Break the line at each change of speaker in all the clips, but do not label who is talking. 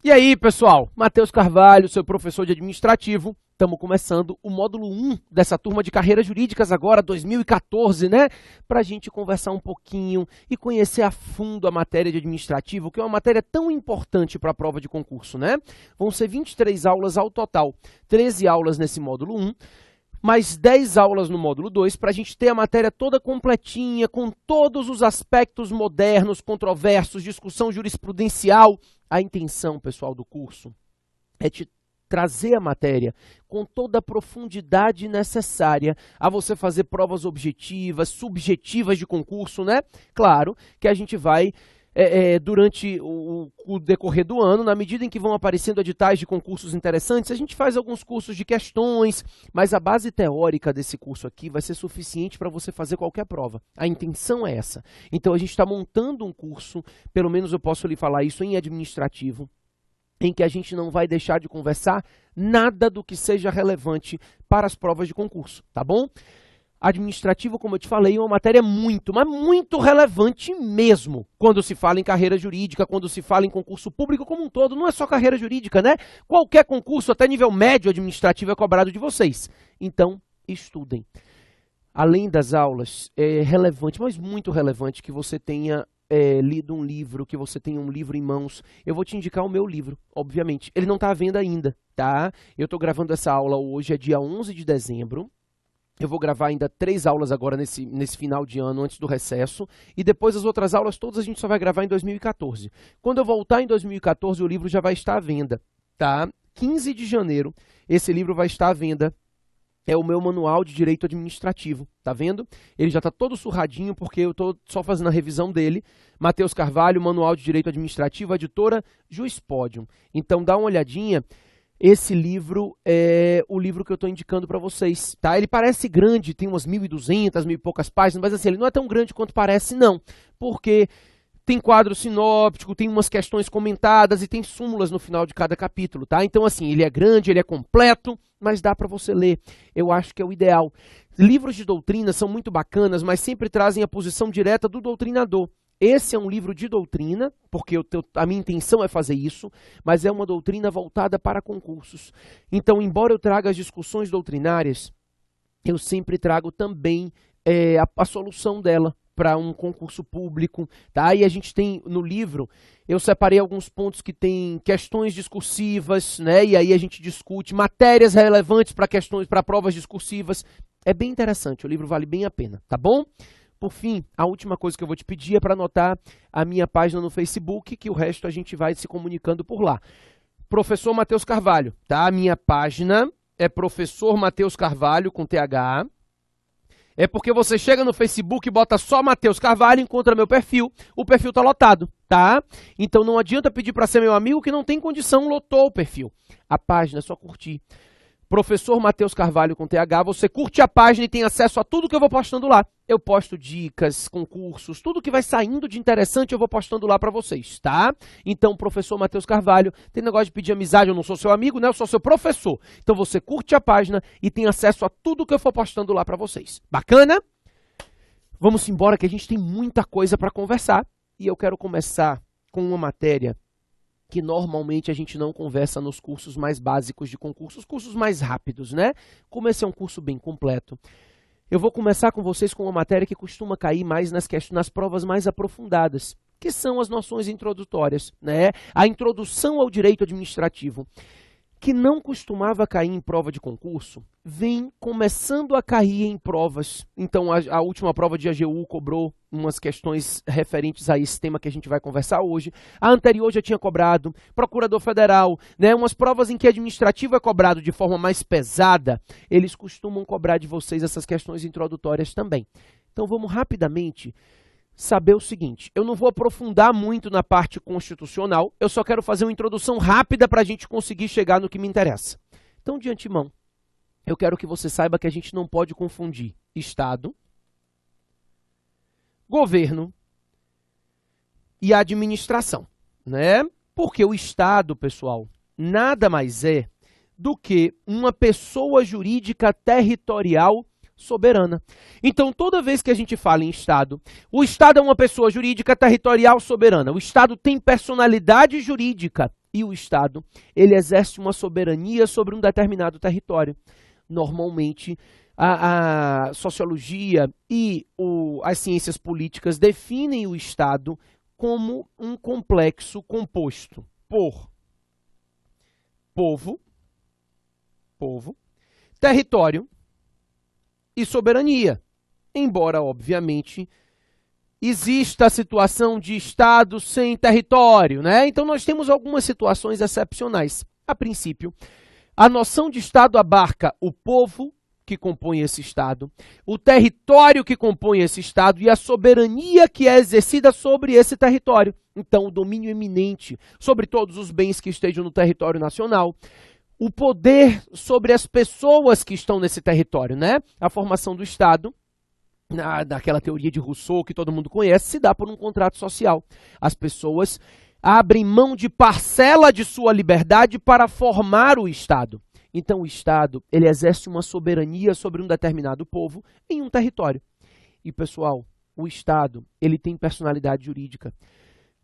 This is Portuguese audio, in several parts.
E aí, pessoal? Matheus Carvalho, seu professor de administrativo. Estamos começando o módulo 1 dessa turma de carreiras jurídicas agora, 2014, né? Para a gente conversar um pouquinho e conhecer a fundo a matéria de administrativo, que é uma matéria tão importante para a prova de concurso, né? Vão ser 23 aulas ao total, 13 aulas nesse módulo 1, mais 10 aulas no módulo 2, para a gente ter a matéria toda completinha, com todos os aspectos modernos, controversos, discussão jurisprudencial. A intenção, pessoal, do curso é te trazer a matéria com toda a profundidade necessária a você fazer provas objetivas, subjetivas de concurso, né? Claro que a gente vai, durante o decorrer do ano, na medida em que vão aparecendo editais de concursos interessantes, a gente faz alguns cursos de questões, mas a base teórica desse curso aqui vai ser suficiente para você fazer qualquer prova. A intenção é essa. Então a gente está montando um curso, pelo menos eu posso lhe falar isso, em administrativo, em que a gente não vai deixar de conversar nada do que seja relevante para as provas de concurso, tá bom? Administrativo, como eu te falei, é uma matéria muito, mas muito relevante mesmo quando se fala em carreira jurídica, quando se fala em concurso público como um todo. Não é só carreira jurídica, né? Qualquer concurso, até nível médio administrativo, é cobrado de vocês. Então, estudem. Além das aulas, é relevante, mas muito relevante, que você tenha lido um livro, que você tenha um livro em mãos. Eu vou te indicar o meu livro, obviamente. Ele não está à venda ainda, tá? Eu estou gravando essa aula hoje, é dia 11 de dezembro. Eu vou gravar ainda 3 aulas agora nesse final de ano, antes do recesso. E depois as outras aulas todas a gente só vai gravar em 2014. Quando eu voltar em 2014, o livro já vai estar à venda, tá? 15 de janeiro, esse livro vai estar à venda. É o meu manual de direito administrativo, tá vendo? Ele já está todo surradinho porque eu estou só fazendo a revisão dele. Matheus Carvalho, manual de direito administrativo, editora Juspodium. Então dá uma olhadinha. Esse livro é o livro que eu estou indicando para vocês, tá? Ele parece grande, tem umas 1.200, 1.000 e poucas páginas, mas assim, ele não é tão grande quanto parece, não. Porque tem quadro sinóptico, tem umas questões comentadas e tem súmulas no final de cada capítulo, tá? Então, assim, ele é grande, ele é completo, mas dá para você ler. Eu acho que é o ideal. Livros de doutrina são muito bacanas, mas sempre trazem a posição direta do doutrinador. Esse é um livro de doutrina, porque a minha intenção é fazer isso, mas é uma doutrina voltada para concursos. Então, embora eu traga as discussões doutrinárias, eu sempre trago também a solução dela para um concurso público, tá? E a gente tem no livro, eu separei alguns pontos que tem questões discursivas, né? E aí a gente discute matérias relevantes para questões, para provas discursivas. É bem interessante, o livro vale bem a pena, tá bom? Por fim, a última coisa que eu vou te pedir é para anotar a minha página no Facebook, que o resto a gente vai se comunicando por lá. Professor Matheus Carvalho, tá? A minha página é Professor Matheus Carvalho com TH. É porque você chega no Facebook e bota só Matheus Carvalho, encontra meu perfil, o perfil tá lotado, tá? Então não adianta pedir para ser meu amigo que não tem condição, lotou o perfil. A página é só curtir. Professor Matheus Carvalho com TH, você curte a página e tem acesso a tudo que eu vou postando lá. Eu posto dicas, concursos, tudo que vai saindo de interessante eu vou postando lá para vocês, tá? Então, professor Matheus Carvalho, tem negócio de pedir amizade, eu não sou seu amigo, né? Eu sou seu professor. Então você curte a página e tem acesso a tudo que eu for postando lá para vocês. Bacana? Vamos embora que a gente tem muita coisa para conversar e eu quero começar com uma matéria que normalmente a gente não conversa nos cursos mais básicos de concurso, os cursos mais rápidos, né? Como esse é um curso bem completo, eu vou começar com vocês com uma matéria que costuma cair mais nas provas mais aprofundadas, que são as noções introdutórias, né? A introdução ao direito administrativo, que não costumava cair em prova de concurso, vem começando a cair em provas. Então, a última prova de AGU cobrou umas questões referentes a esse tema que a gente vai conversar hoje. A anterior já tinha cobrado, Procurador Federal, né? Umas provas em que administrativo é cobrado de forma mais pesada, eles costumam cobrar de vocês essas questões introdutórias também. Então, vamos rapidamente saber o seguinte, eu não vou aprofundar muito na parte constitucional, eu só quero fazer uma introdução rápida para a gente conseguir chegar no que me interessa. Então, de antemão, eu quero que você saiba que a gente não pode confundir Estado, governo e administração, né? Porque o Estado, pessoal, nada mais é do que uma pessoa jurídica territorial soberana. Então, toda vez que a gente fala em Estado, o Estado é uma pessoa jurídica territorial soberana. O Estado tem personalidade jurídica e o Estado, ele exerce uma soberania sobre um determinado território. Normalmente, a sociologia e as ciências políticas definem o Estado como um complexo composto por povo, território e soberania. Embora, obviamente, exista a situação de Estado sem território, né? Então, nós temos algumas situações excepcionais. A princípio, a noção de Estado abarca o povo que compõe esse Estado, o território que compõe esse Estado e a soberania que é exercida sobre esse território. Então, o domínio eminente sobre todos os bens que estejam no território nacional, o poder sobre as pessoas que estão nesse território, né? A formação do Estado, naquela teoria de Rousseau que todo mundo conhece, se dá por um contrato social. As pessoas abrem mão de parcela de sua liberdade para formar o Estado. Então o Estado, ele exerce uma soberania sobre um determinado povo em um território. E pessoal, o Estado, ele tem personalidade jurídica.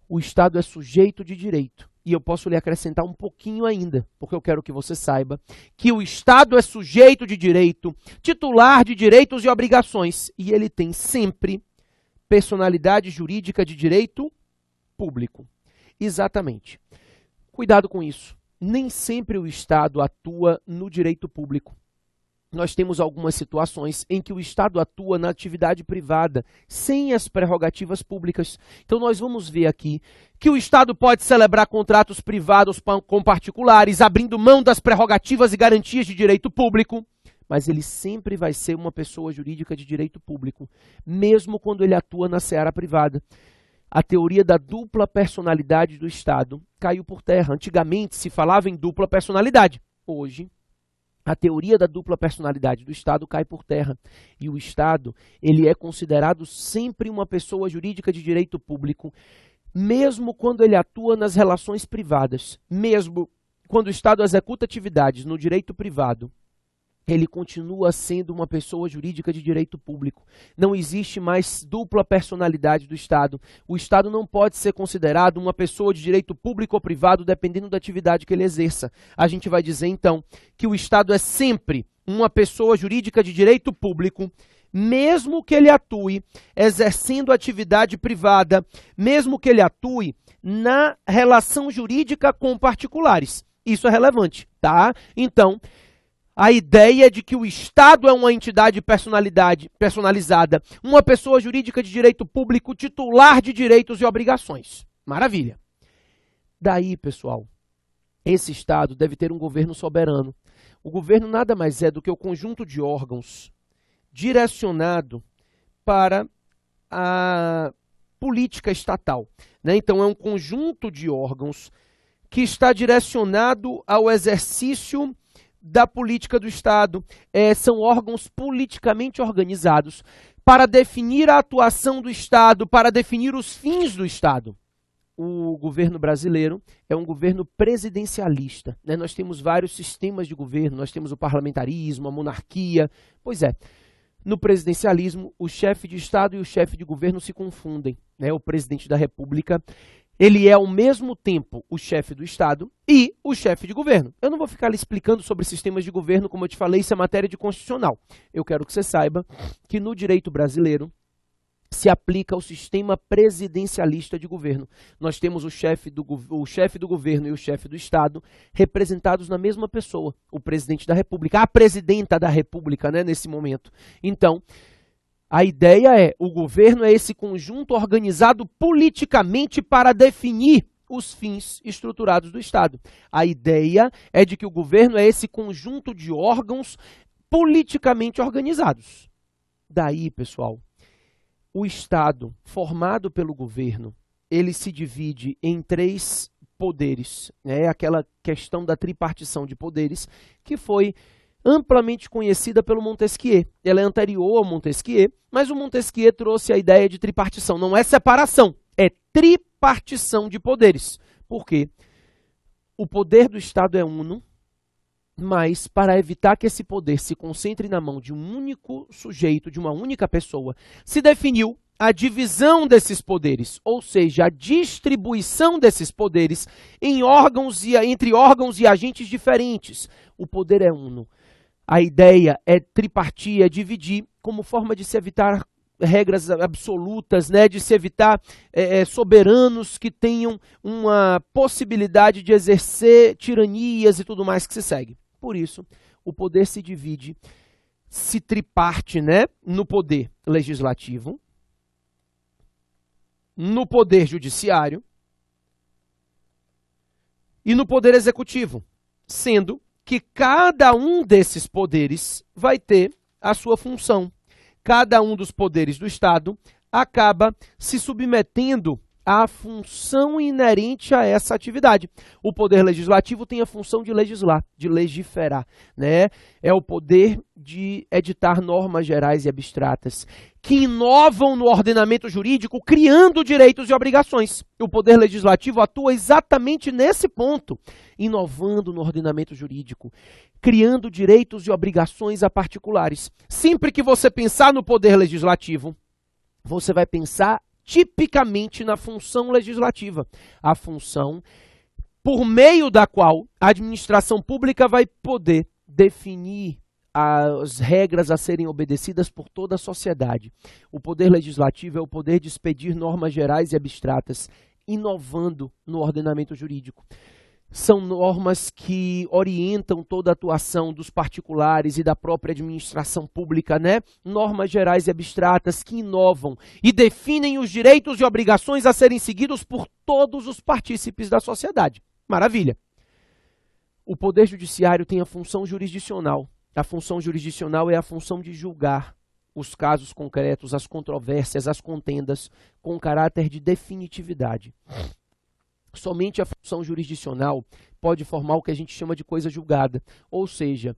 O Estado é sujeito de direito. E eu posso lhe acrescentar um pouquinho ainda, porque eu quero que você saiba que o Estado é sujeito de direito, titular de direitos e obrigações, e ele tem sempre personalidade jurídica de direito público. Exatamente. Cuidado com isso. Nem sempre o Estado atua no direito público. Nós temos algumas situações em que o Estado atua na atividade privada, sem as prerrogativas públicas. Então nós vamos ver aqui que o Estado pode celebrar contratos privados com particulares, abrindo mão das prerrogativas e garantias de direito público, mas ele sempre vai ser uma pessoa jurídica de direito público, mesmo quando ele atua na seara privada. A teoria da dupla personalidade do Estado caiu por terra. Antigamente se falava em dupla personalidade. Hoje, a teoria da dupla personalidade do Estado cai por terra. E o Estado, ele é considerado sempre uma pessoa jurídica de direito público, mesmo quando ele atua nas relações privadas, mesmo quando o Estado executa atividades no direito privado, ele continua sendo uma pessoa jurídica de direito público. Não existe mais dupla personalidade do Estado. O Estado não pode ser considerado uma pessoa de direito público ou privado, dependendo da atividade que ele exerça. A gente vai dizer, então, que o Estado é sempre uma pessoa jurídica de direito público, mesmo que ele atue exercendo atividade privada, mesmo que ele atue na relação jurídica com particulares. Isso é relevante, tá? Então, a ideia de que o Estado é uma entidade personalizada, uma pessoa jurídica de direito público, titular de direitos e obrigações. Maravilha. Daí, pessoal, esse Estado deve ter um governo soberano. O governo nada mais é do que o conjunto de órgãos direcionado para a política estatal, né? Então, é um conjunto de órgãos que está direcionado ao exercício da política do Estado. São órgãos politicamente organizados para definir a atuação do Estado, para definir os fins do Estado. O governo brasileiro é um governo presidencialista, né? Nós temos vários sistemas de governo, nós temos o parlamentarismo, a monarquia. Pois é, no presidencialismo, o chefe de Estado e o chefe de governo se confundem, né? O presidente da República, ele é ao mesmo tempo o chefe do Estado e o chefe de governo. Eu não vou ficar lhe explicando sobre sistemas de governo, como eu te falei, isso é matéria de constitucional. Eu quero que você saiba que no direito brasileiro se aplica o sistema presidencialista de governo. Nós temos o chefe do governo e o chefe do Estado representados na mesma pessoa, o presidente da República, a presidenta da República, né, nesse momento. Então, a ideia é, o governo é esse conjunto organizado politicamente para definir os fins estruturados do Estado. A ideia é de que o governo é esse conjunto de órgãos politicamente organizados. Daí, pessoal, o Estado formado pelo governo, ele se divide em 3 poderes, né? Aquela questão da tripartição de poderes que foi amplamente conhecida pelo Montesquieu. Ela é anterior ao Montesquieu, mas o Montesquieu trouxe a ideia de tripartição. Não é separação, é tripartição de poderes. Por quê? O poder do Estado é uno, mas para evitar que esse poder se concentre na mão de um único sujeito, de uma única pessoa, se definiu a divisão desses poderes, ou seja, a distribuição desses poderes entre órgãos e agentes diferentes. O poder é uno. A ideia é tripartia, é dividir como forma de se evitar regras absolutas, né, de se evitar soberanos que tenham uma possibilidade de exercer tiranias e tudo mais que se segue. Por isso, o poder se divide, se triparte, né, no poder legislativo, no poder judiciário e no poder executivo, sendo que cada um desses poderes vai ter a sua função. Cada um dos poderes do Estado acaba se submetendo à função inerente a essa atividade. O poder legislativo tem a função de legislar, de legiferar, né? É o poder de editar normas gerais e abstratas, que inovam no ordenamento jurídico, criando direitos e obrigações. O poder legislativo atua exatamente nesse ponto, inovando no ordenamento jurídico, criando direitos e obrigações a particulares. Sempre que você pensar no poder legislativo, você vai pensar tipicamente na função legislativa, a função por meio da qual a administração pública vai poder definir as regras a serem obedecidas por toda a sociedade. O poder legislativo é o poder de expedir normas gerais e abstratas, inovando no ordenamento jurídico. São normas que orientam toda a atuação dos particulares e da própria administração pública, né? Normas gerais e abstratas que inovam e definem os direitos e obrigações a serem seguidos por todos os partícipes da sociedade. Maravilha! O Poder Judiciário tem a função jurisdicional. A função jurisdicional é a função de julgar os casos concretos, as controvérsias, as contendas, com caráter de definitividade. Somente a função jurisdicional pode formar o que a gente chama de coisa julgada, ou seja,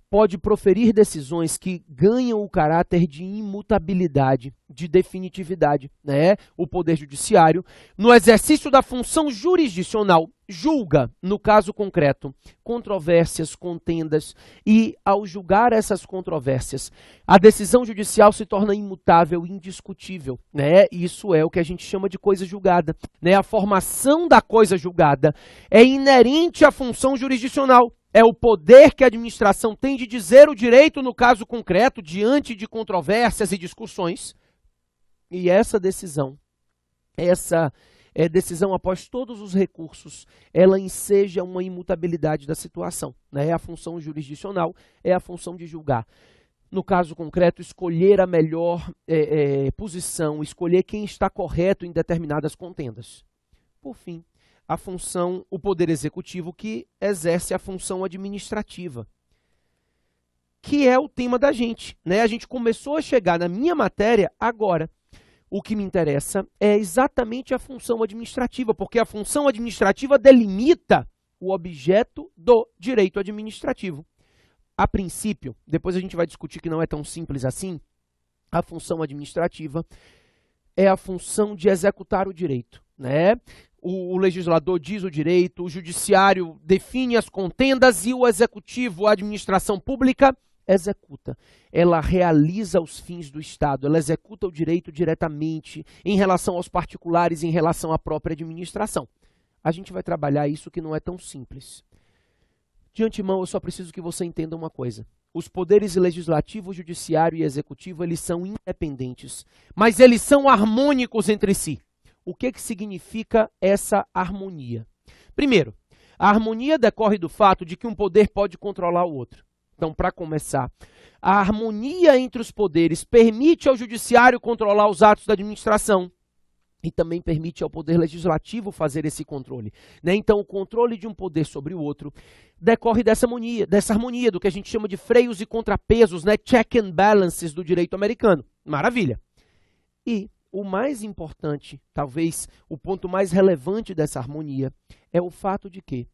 pode proferir decisões que ganham o caráter de imutabilidade, de definitividade, né? O Poder Judiciário, no exercício da função jurisdicional, julga, no caso concreto, controvérsias, contendas, e ao julgar essas controvérsias, a decisão judicial se torna imutável, indiscutível, né? Isso é o que a gente chama de coisa julgada, né? A formação da coisa julgada é inerente à função jurisdicional. É o poder que a administração tem de dizer o direito no caso concreto, diante de controvérsias e discussões. E essa decisão após todos os recursos, ela enseja uma imutabilidade da situação, né? A função jurisdicional é a função de julgar. No caso concreto, escolher a melhor posição, escolher quem está correto em determinadas contendas. Por fim, o poder executivo que exerce a função administrativa, que é o tema da gente, né? A gente começou a chegar na minha matéria agora. O que me interessa é exatamente a função administrativa, porque a função administrativa delimita o objeto do direito administrativo. A princípio, depois a gente vai discutir que não é tão simples assim, a função administrativa é a função de executar o direito, né? O legislador diz o direito, o judiciário define as contendas e o executivo, a administração pública, executa. Ela realiza os fins do Estado, ela executa o direito diretamente em relação aos particulares, em relação à própria administração. A gente vai trabalhar isso que não é tão simples. De antemão, eu só preciso que você entenda uma coisa. Os poderes legislativo, judiciário e executivo, eles são independentes, mas eles são harmônicos entre si. O que significa essa harmonia? Primeiro, a harmonia decorre do fato de que um poder pode controlar o outro. Então, para começar, a harmonia entre os poderes permite ao judiciário controlar os atos da administração e também permite ao poder legislativo fazer esse controle, né? Então, o controle de um poder sobre o outro decorre dessa harmonia, do que a gente chama de freios e contrapesos, né? Check and balances do direito americano. Maravilha! E o mais importante, talvez o ponto mais relevante dessa harmonia, é o fato de que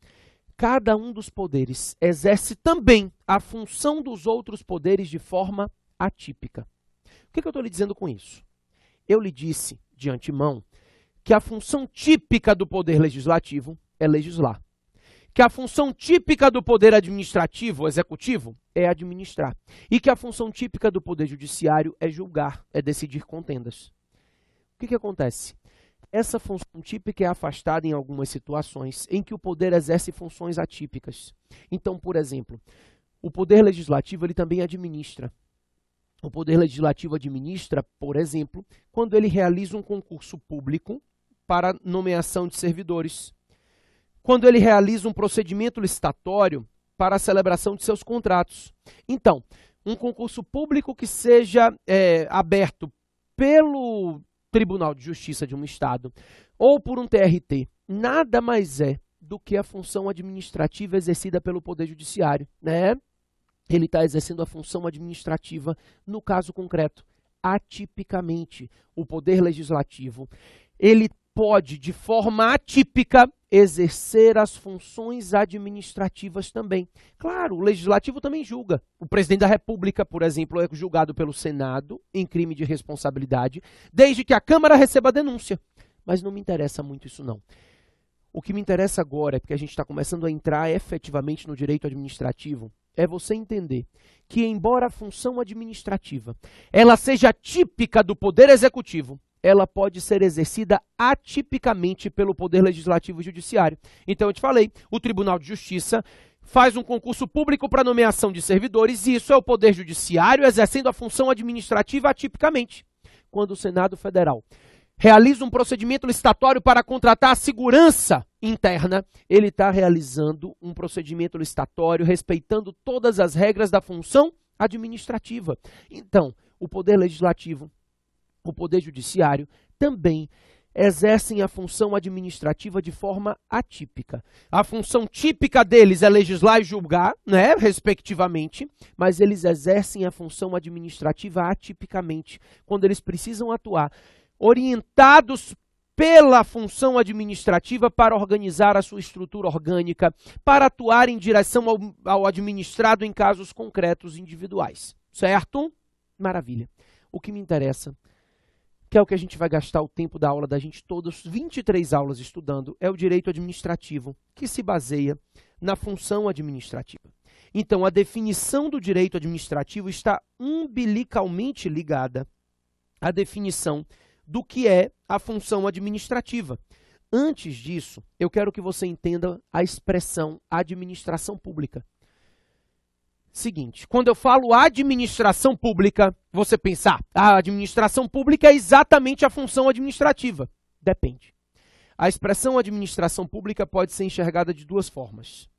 cada um dos poderes exerce também a função dos outros poderes de forma atípica. O que eu estou lhe dizendo com isso? Eu lhe disse, de antemão, que a função típica do poder legislativo é legislar. Que a função típica do poder administrativo, executivo, é administrar. E que a função típica do poder judiciário é julgar, é decidir contendas. que acontece? Essa função típica é afastada em algumas situações em que o poder exerce funções atípicas. Então, por exemplo, o poder legislativo ele também administra. O poder legislativo administra, por exemplo, quando ele realiza um concurso público para nomeação de servidores, quando ele realiza um procedimento licitatório para a celebração de seus contratos. Então, um concurso público que seja aberto pelo Tribunal de Justiça de um Estado ou por um TRT, nada mais é do que a função administrativa exercida pelo Poder Judiciário, né? Ele está exercendo a função administrativa, no caso concreto, atipicamente. O Poder Legislativo, ele pode, de forma atípica, exercer as funções administrativas também. Claro, o Legislativo também julga. O Presidente da República, por exemplo, é julgado pelo Senado em crime de responsabilidade, desde que a Câmara receba a denúncia. Mas não me interessa muito isso, não. O que me interessa agora, é porque a gente está começando a entrar efetivamente no direito administrativo, é você entender que, embora a função administrativa ela seja típica do Poder Executivo, ela pode ser exercida atipicamente pelo Poder Legislativo e Judiciário. Então, eu te falei, o Tribunal de Justiça faz um concurso público para nomeação de servidores, e isso é o Poder Judiciário exercendo a função administrativa atipicamente. Quando o Senado Federal realiza um procedimento licitatório para contratar a segurança interna, ele está realizando um procedimento licitatório respeitando todas as regras da função administrativa. Então, o Poder Legislativo, o Poder Judiciário também exercem a função administrativa de forma atípica. A função típica deles é legislar e julgar, né, respectivamente, mas eles exercem a função administrativa atipicamente, quando eles precisam atuar orientados pela função administrativa para organizar a sua estrutura orgânica, para atuar em direção ao administrado em casos concretos individuais. Certo? Maravilha. O que me interessa, que é o que a gente vai gastar o tempo da aula da gente todas, 23 aulas estudando, é o direito administrativo, que se baseia na função administrativa. Então, a definição do direito administrativo está umbilicalmente ligada à definição do que é a função administrativa. Antes disso, eu quero que você entenda a expressão administração pública. Seguinte, quando eu falo administração pública, você pensa, a administração pública é exatamente a função administrativa. Depende. A expressão administração pública pode ser enxergada de duas formas.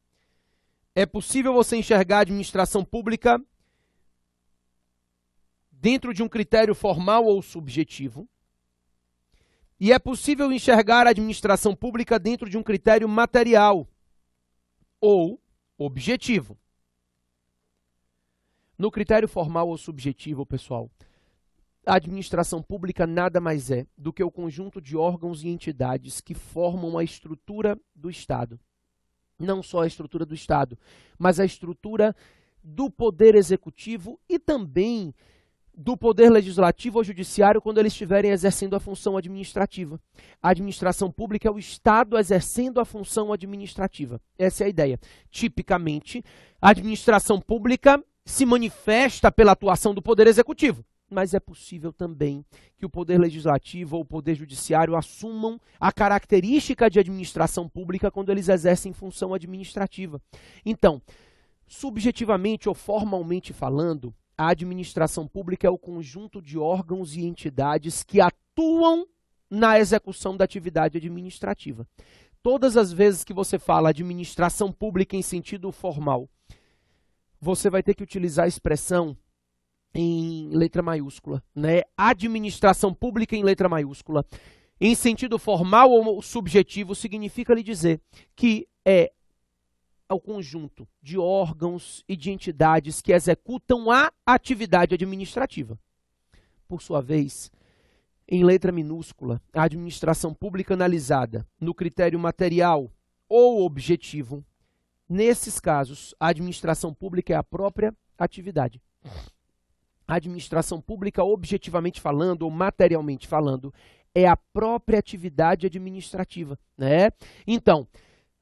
É possível você enxergar a administração pública dentro de um critério formal ou subjetivo, e é possível enxergar a administração pública dentro de um critério material ou objetivo. No critério formal ou subjetivo, pessoal, a administração pública nada mais é do que o conjunto de órgãos e entidades que formam a estrutura do Estado. Não só a estrutura do Estado, mas a estrutura do Poder Executivo e também do Poder Legislativo ou Judiciário quando eles estiverem exercendo a função administrativa. A administração pública é o Estado exercendo a função administrativa. Essa é a ideia. Tipicamente, a administração pública se manifesta pela atuação do Poder Executivo, mas é possível também que o Poder Legislativo ou o Poder Judiciário assumam a característica de administração pública quando eles exercem função administrativa. Então, subjetivamente ou formalmente falando, a administração pública é o conjunto de órgãos e entidades que atuam na execução da atividade administrativa. Todas as vezes que você fala administração pública em sentido formal, você vai ter que utilizar a expressão em letra maiúscula, né? Administração pública em letra maiúscula. Em sentido formal ou subjetivo, significa lhe dizer que é o conjunto de órgãos e de entidades que executam a atividade administrativa. Por sua vez, em letra minúscula, a administração pública analisada no critério material ou objetivo, nesses casos, a administração pública é a própria atividade. A administração pública, objetivamente falando ou materialmente falando, é a própria atividade administrativa, né? Então,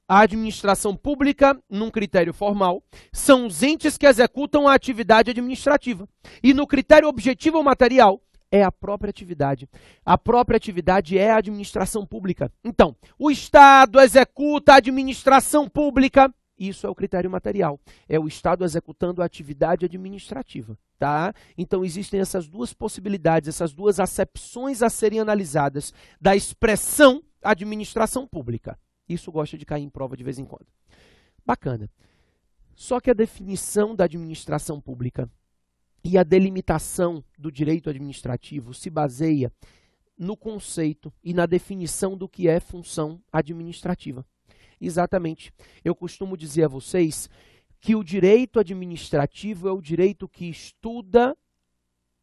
a administração pública, num critério formal, são os entes que executam a atividade administrativa. E no critério objetivo ou material, É a própria atividade. A própria atividade é a administração pública. Então, o Estado executa a administração pública. Isso é o critério material. É o Estado executando a atividade administrativa, tá? Então, existem essas duas possibilidades, essas duas acepções a serem analisadas da expressão administração pública. Isso gosta de cair em prova de vez em quando. Bacana. Só que a definição da administração pública e a delimitação do direito administrativo se baseia no conceito e na definição do que é função administrativa. Exatamente. Eu costumo dizer a vocês que o direito administrativo é o direito que estuda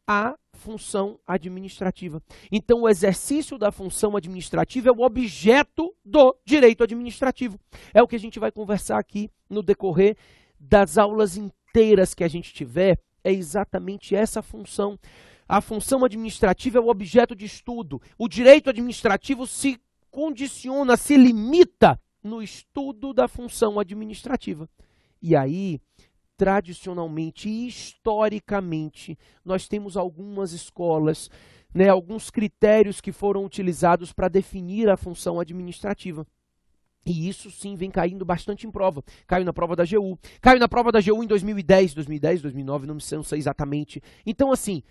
a função administrativa. Então, o exercício da função administrativa é o objeto do direito administrativo. É o que a gente vai conversar aqui no decorrer das aulas inteiras que a gente tiver. É exatamente essa função. A função administrativa é o objeto de estudo. O direito administrativo se condiciona, se limita no estudo da função administrativa. E aí, tradicionalmente e historicamente, nós temos algumas escolas, né, alguns critérios que foram utilizados para definir a função administrativa. E isso sim vem caindo bastante em prova. Caiu na prova da AGU. Caiu na prova da AGU em 2010, 2009, não sei exatamente. Então, assim,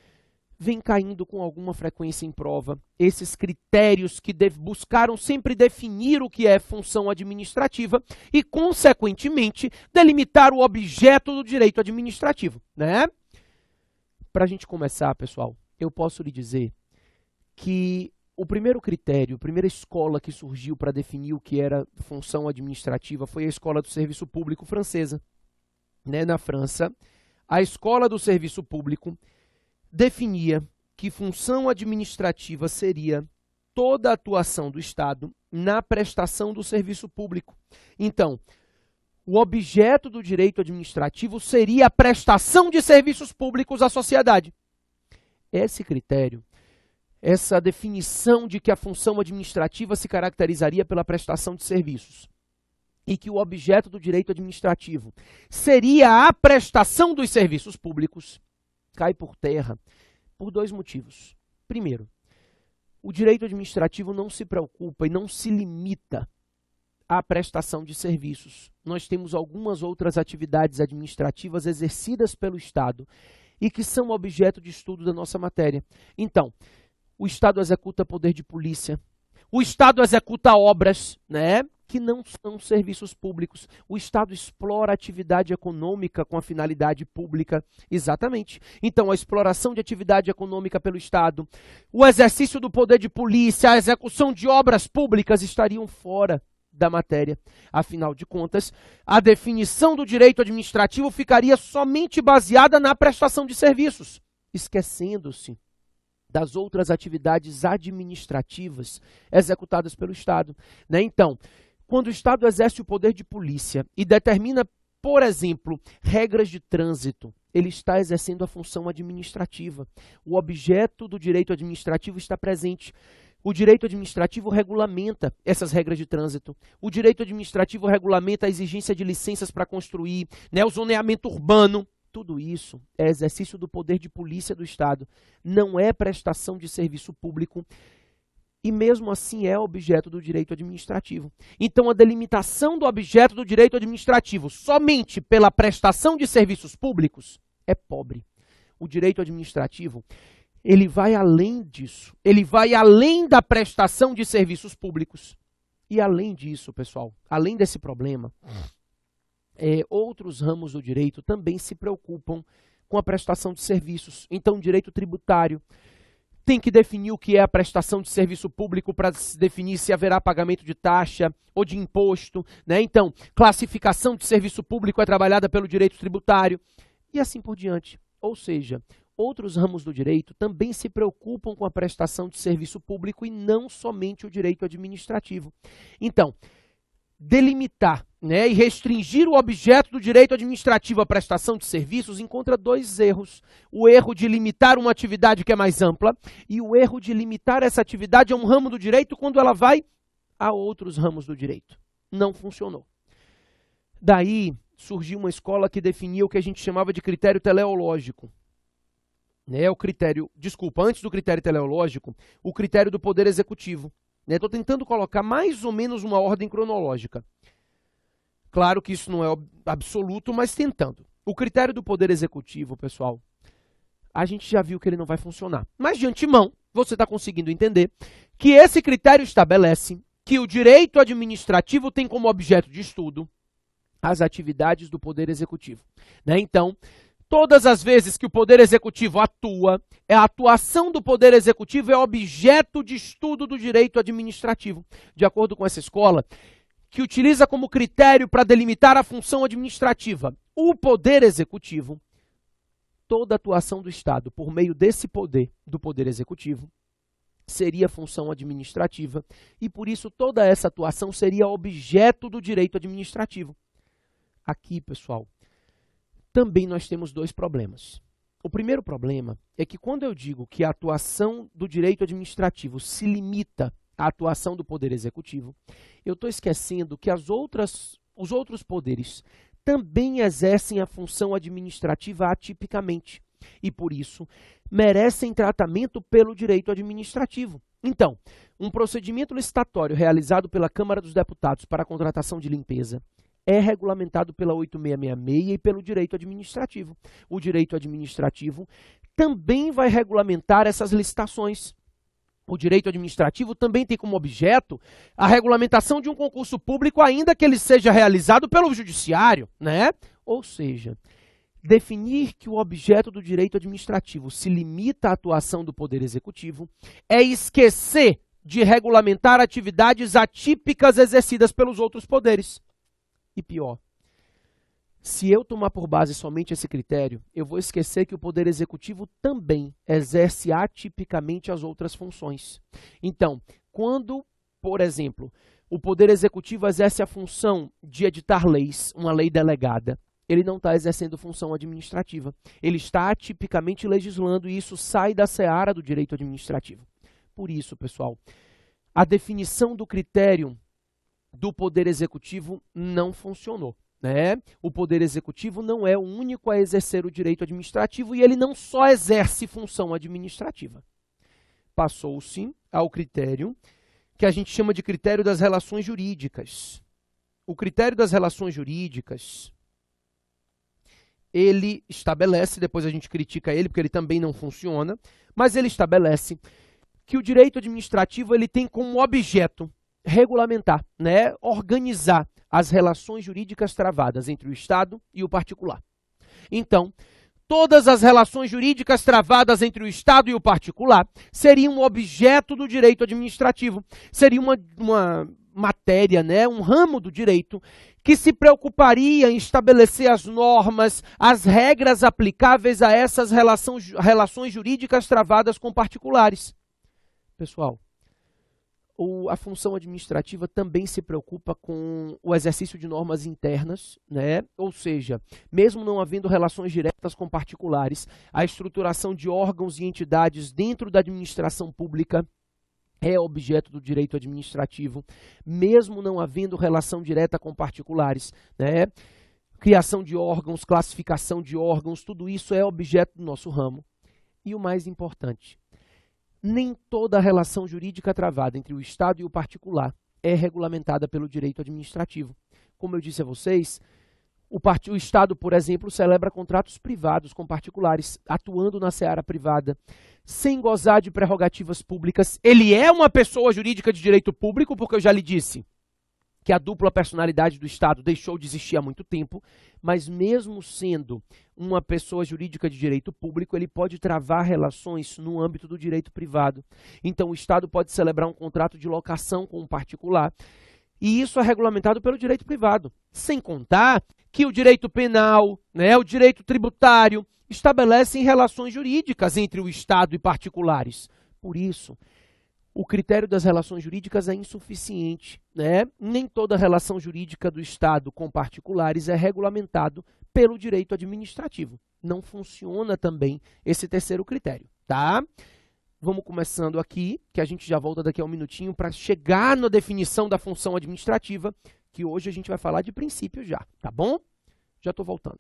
vem caindo com alguma frequência em prova. Esses critérios que buscaram sempre definir o que é função administrativa e, consequentemente, delimitar o objeto do direito administrativo, né? Para a gente começar, pessoal, eu posso lhe dizer que o primeiro critério, a primeira escola que surgiu para definir o que era função administrativa foi a Escola do Serviço Público francesa. Né? Na França, a Escola do Serviço Público definia que função administrativa seria toda a atuação do Estado na prestação do serviço público. Então, o objeto do direito administrativo seria a prestação de serviços públicos à sociedade. Esse critério, essa definição de que a função administrativa se caracterizaria pela prestação de serviços e que o objeto do direito administrativo seria a prestação dos serviços públicos, cai por terra por dois motivos. Primeiro, o direito administrativo não se preocupa e não se limita à prestação de serviços. Nós temos algumas outras atividades administrativas exercidas pelo Estado e que são objeto de estudo da nossa matéria. Então, o Estado executa poder de polícia, o Estado executa obras, né, que não são serviços públicos. O Estado explora atividade econômica com a finalidade pública. Exatamente. Então, a exploração de atividade econômica pelo Estado, o exercício do poder de polícia, a execução de obras públicas estariam fora da matéria. Afinal de contas, a definição do direito administrativo ficaria somente baseada na prestação de serviços, esquecendo-se das outras atividades administrativas executadas pelo Estado. Né? Então, quando o Estado exerce o poder de polícia e determina, por exemplo, regras de trânsito, ele está exercendo a função administrativa. O objeto do direito administrativo está presente. O direito administrativo regulamenta essas regras de trânsito. O direito administrativo regulamenta a exigência de licenças para construir, né, o zoneamento urbano. Tudo isso é exercício do poder de polícia do Estado. Não é prestação de serviço público e mesmo assim é objeto do direito administrativo. Então, a delimitação do objeto do direito administrativo somente pela prestação de serviços públicos é pobre. O direito administrativo, ele vai além disso. Ele vai além da prestação de serviços públicos. E além disso, pessoal, além desse problema, outros ramos do direito também se preocupam com a prestação de serviços. Então, o direito tributário tem que definir o que é a prestação de serviço público para definir se haverá pagamento de taxa ou de imposto, né? Então, classificação de serviço público é trabalhada pelo direito tributário e assim por diante. Ou seja, outros ramos do direito também se preocupam com a prestação de serviço público e não somente o direito administrativo. Então, delimitar, né, e restringir o objeto do direito administrativo à prestação de serviços encontra dois erros. O erro de limitar uma atividade que é mais ampla e o erro de limitar essa atividade a um ramo do direito quando ela vai a outros ramos do direito. Não funcionou. Daí surgiu uma escola que definia o que a gente chamava de critério teleológico. né, o critério, desculpa, antes do critério teleológico, o critério do poder executivo. Estou tentando colocar mais ou menos uma ordem cronológica. Claro que isso não é absoluto, mas tentando. O critério do poder executivo, pessoal, a gente já viu que ele não vai funcionar. Mas de antemão, você está conseguindo entender que esse critério estabelece que o direito administrativo tem como objeto de estudo as atividades do poder executivo. Então, todas as vezes que o poder executivo atua, a atuação do poder executivo é objeto de estudo do direito administrativo. De acordo com essa escola, que utiliza como critério para delimitar a função administrativa o poder executivo, toda atuação do Estado por meio desse poder, do poder executivo, seria função administrativa e, por isso, toda essa atuação seria objeto do direito administrativo. Aqui, pessoal, também nós temos dois problemas. O primeiro problema é que quando eu digo que a atuação do direito administrativo se limita à atuação do poder executivo, eu estou esquecendo que os outros poderes também exercem a função administrativa atipicamente e, por isso, merecem tratamento pelo direito administrativo. Então, um procedimento licitatório realizado pela Câmara dos Deputados para a contratação de limpeza é regulamentado pela 8666 e pelo direito administrativo. O direito administrativo também vai regulamentar essas licitações. O direito administrativo também tem como objeto a regulamentação de um concurso público, ainda que ele seja realizado pelo judiciário, né? Ou seja, definir que o objeto do direito administrativo se limita à atuação do poder executivo é esquecer de regulamentar atividades atípicas exercidas pelos outros poderes. E pior, se eu tomar por base somente esse critério, eu vou esquecer que o Poder Executivo também exerce atipicamente as outras funções. Então, quando, por exemplo, o Poder Executivo exerce a função de editar leis, uma lei delegada, ele não está exercendo função administrativa. Ele está atipicamente legislando e isso sai da seara do direito administrativo. Por isso, pessoal, a definição do critério do Poder Executivo não funcionou. O Poder Executivo não é o único a exercer o direito administrativo e ele não só exerce função administrativa. Passou-se ao critério que a gente chama de critério das relações jurídicas. O critério das relações jurídicas, ele estabelece, depois a gente critica ele porque ele também não funciona, mas ele estabelece que o direito administrativo ele tem como objeto regulamentar, organizar as relações jurídicas travadas entre o Estado e o particular. Então, todas as relações jurídicas travadas entre o Estado e o particular seriam objeto do direito administrativo. Seria uma matéria, um ramo do direito que se preocuparia em estabelecer as normas, as regras aplicáveis a essas relações jurídicas travadas com particulares. Pessoal, a função administrativa também se preocupa com o exercício de normas internas, ou seja, mesmo não havendo relações diretas com particulares, a estruturação de órgãos e entidades dentro da administração pública é objeto do direito administrativo, mesmo não havendo relação direta com particulares, criação de órgãos, classificação de órgãos, tudo isso é objeto do nosso ramo. E o mais importante, nem toda a relação jurídica travada entre o Estado e o particular é regulamentada pelo direito administrativo. Como eu disse a vocês, o Estado, por exemplo, celebra contratos privados com particulares, atuando na seara privada, sem gozar de prerrogativas públicas. Ele é uma pessoa jurídica de direito público, porque eu já lhe disse que a dupla personalidade do Estado deixou de existir há muito tempo, mas mesmo sendo uma pessoa jurídica de direito público, ele pode travar relações no âmbito do direito privado. Então, o Estado pode celebrar um contrato de locação com um particular, e isso é regulamentado pelo direito privado. Sem contar que o direito penal, o direito tributário, estabelecem relações jurídicas entre o Estado e particulares. Por isso, o critério das relações jurídicas é insuficiente, Nem toda relação jurídica do Estado com particulares é regulamentado pelo direito administrativo. Não funciona também esse terceiro critério, tá? Vamos começando aqui, que a gente já volta daqui a um minutinho para chegar na definição da função administrativa, que hoje a gente vai falar de princípio já, tá bom? Já estou voltando.